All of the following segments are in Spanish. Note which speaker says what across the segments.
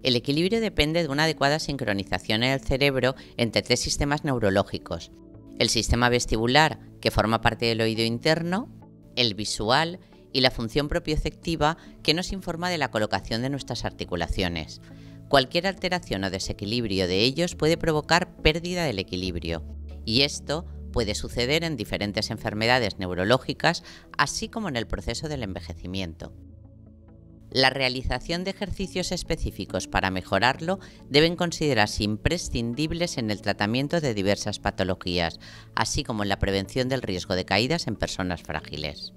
Speaker 1: El equilibrio depende de una adecuada sincronización en el cerebro entre tres sistemas neurológicos: el sistema vestibular, que forma parte del oído interno, el visual y la función propioceptiva, que nos informa de la colocación de nuestras articulaciones. Cualquier alteración o desequilibrio de ellos puede provocar pérdida del equilibrio, y esto puede suceder en diferentes enfermedades neurológicas, así como en el proceso del envejecimiento. La realización de ejercicios específicos para mejorarlo deben considerarse imprescindibles en el tratamiento de diversas patologías, así como en la prevención del riesgo de caídas en personas frágiles.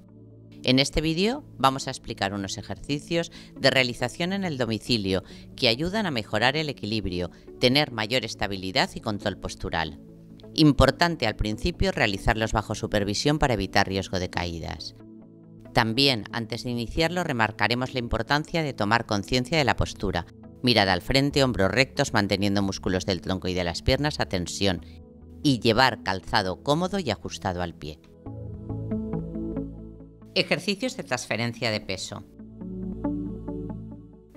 Speaker 1: En este vídeo vamos a explicar unos ejercicios de realización en el domicilio que ayudan a mejorar el equilibrio, tener mayor estabilidad y control postural. Importante al principio realizarlos bajo supervisión para evitar riesgo de caídas. También, antes de iniciarlo, remarcaremos la importancia de tomar conciencia de la postura, mirada al frente, hombros rectos, manteniendo músculos del tronco y de las piernas a tensión, y llevar calzado cómodo y ajustado al pie. Ejercicios de transferencia de peso.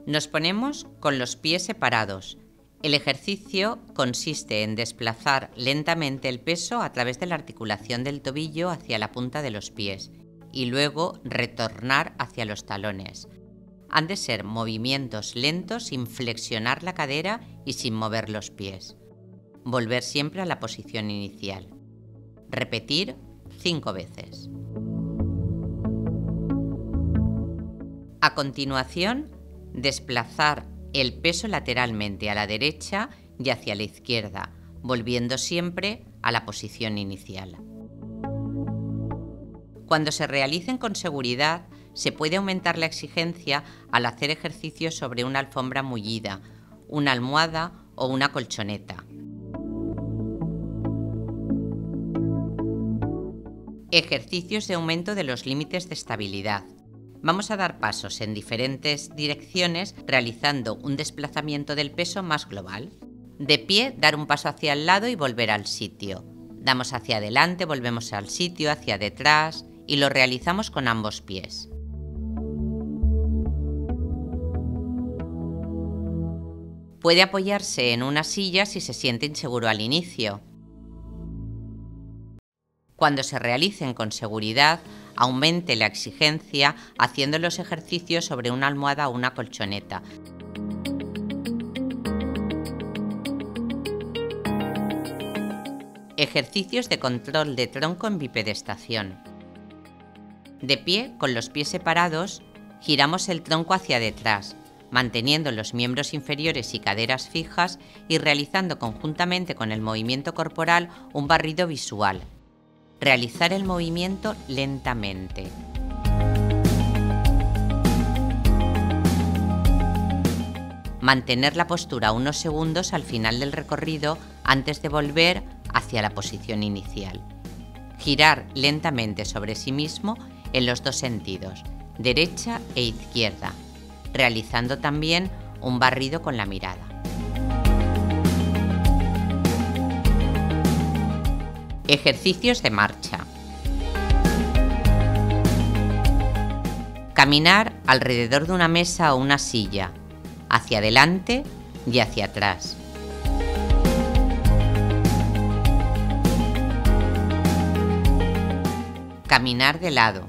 Speaker 1: Nos ponemos con los pies separados. El ejercicio consiste en desplazar lentamente el peso a través de la articulación del tobillo hacia la punta de los pies y luego retornar hacia los talones. Han de ser movimientos lentos sin flexionar la cadera y sin mover los pies. Volver siempre a la posición inicial. Repetir 5 veces. A continuación, desplazar el peso lateralmente a la derecha y hacia la izquierda, volviendo siempre a la posición inicial. Cuando se realicen con seguridad, se puede aumentar la exigencia al hacer ejercicios sobre una alfombra mullida, una almohada o una colchoneta. Ejercicios de aumento de los límites de estabilidad. Vamos a dar pasos en diferentes direcciones realizando un desplazamiento del peso más global. De pie, dar un paso hacia el lado y volver al sitio. Damos hacia adelante, volvemos al sitio, hacia detrás y lo realizamos con ambos pies. Puede apoyarse en una silla si se siente inseguro al inicio. Cuando se realicen con seguridad, aumente la exigencia haciendo los ejercicios sobre una almohada o una colchoneta. Ejercicios de control de tronco en bipedestación. De pie, con los pies separados, giramos el tronco hacia detrás, manteniendo los miembros inferiores y caderas fijas y realizando conjuntamente con el movimiento corporal un barrido visual. Realizar el movimiento lentamente. Mantener la postura unos segundos al final del recorrido antes de volver hacia la posición inicial. Girar lentamente sobre sí mismo en los dos sentidos, derecha e izquierda, realizando también un barrido con la mirada. Ejercicios de marcha. Caminar alrededor de una mesa o una silla, hacia adelante y hacia atrás. Caminar de lado.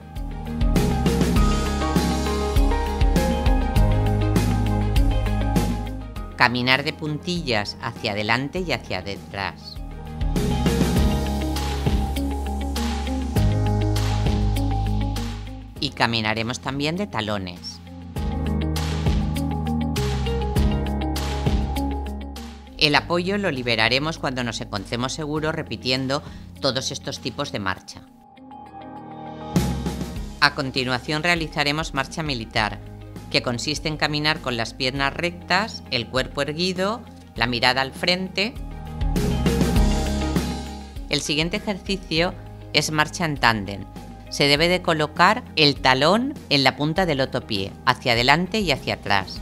Speaker 1: Caminar de puntillas hacia adelante y hacia detrás. Y caminaremos también de talones. El apoyo lo liberaremos cuando nos encontremos seguros repitiendo todos estos tipos de marcha. A continuación realizaremos marcha militar, que consiste en caminar con las piernas rectas, el cuerpo erguido, la mirada al frente. El siguiente ejercicio es marcha en tándem. Se debe de colocar el talón en la punta del otro pie, hacia adelante y hacia atrás.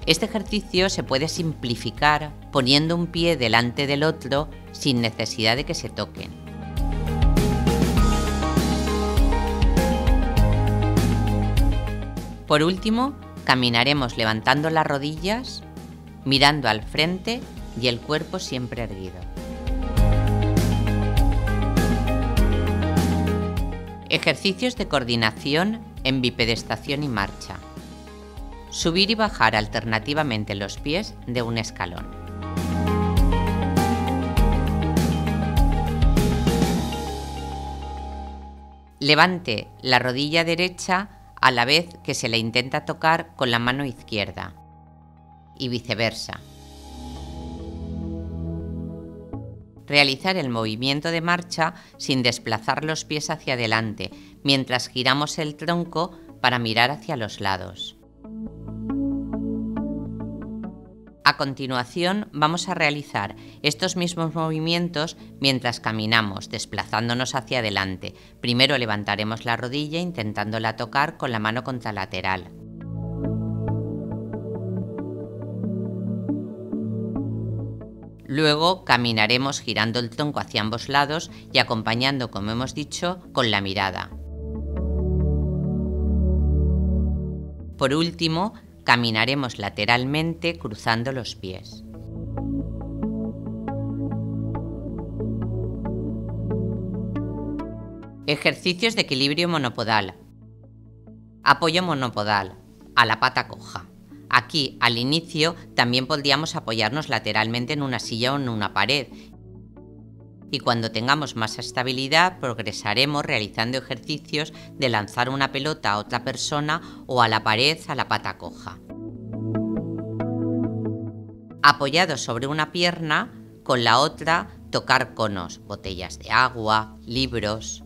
Speaker 1: Este ejercicio se puede simplificar poniendo un pie delante del otro sin necesidad de que se toquen. Por último, caminaremos levantando las rodillas, mirando al frente y el cuerpo siempre erguido. Ejercicios de coordinación en bipedestación y marcha. Subir y bajar alternativamente los pies de un escalón. Levante la rodilla derecha a la vez que se la intenta tocar con la mano izquierda y viceversa. Realizar el movimiento de marcha sin desplazar los pies hacia adelante, mientras giramos el tronco para mirar hacia los lados. A continuación vamos a realizar estos mismos movimientos mientras caminamos, desplazándonos hacia adelante. Primero levantaremos la rodilla intentándola tocar con la mano contralateral. Luego caminaremos girando el tronco hacia ambos lados y acompañando, como hemos dicho, con la mirada. Por último, caminaremos lateralmente cruzando los pies. Ejercicios de equilibrio monopodal. Apoyo monopodal, a la pata coja. Aquí, al inicio, también podríamos apoyarnos lateralmente en una silla o en una pared. Y cuando tengamos más estabilidad, progresaremos realizando ejercicios de lanzar una pelota a otra persona o a la pared a la pata coja. Apoyados sobre una pierna, con la otra tocar conos, botellas de agua, libros.